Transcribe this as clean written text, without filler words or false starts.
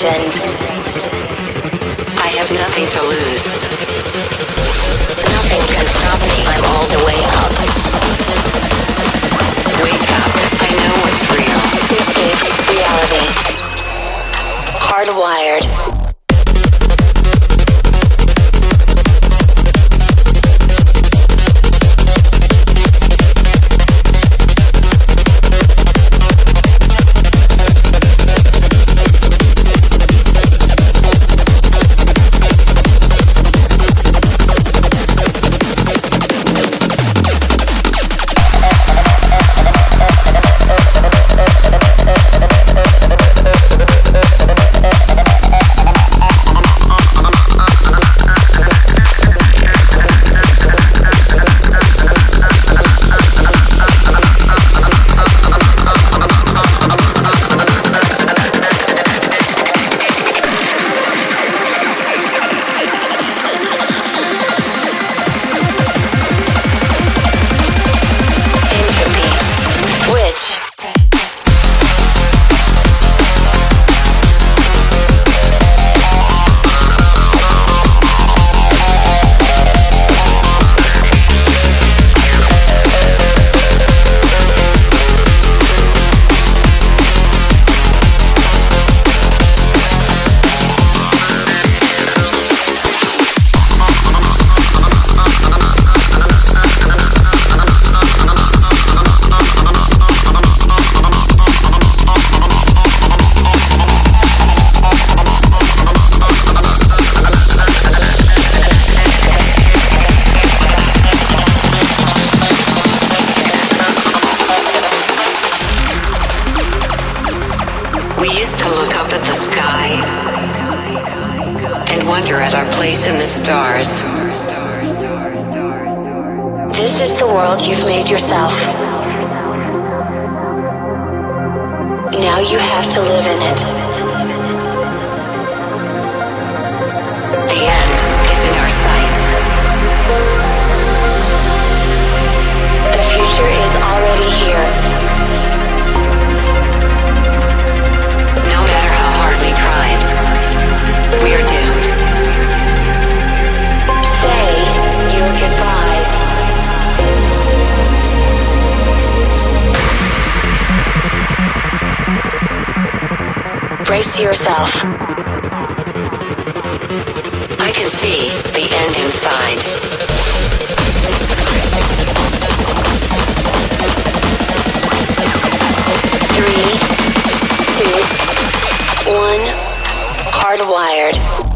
legend. I have nothing to lose. Nothing can stop me. I'm all the way up. Wake up. I know what's real. Escape reality. Hardwired. We used to look up at the sky and wonder at our place in the stars. This is the world you've made yourself. Now you have to live in it. The end is in our sights. The future is already here. No matter how hard we tried, we're doomed. Say your goodbyes. Brace yourself. I can see the end inside. 3, 2, 1, hardwired.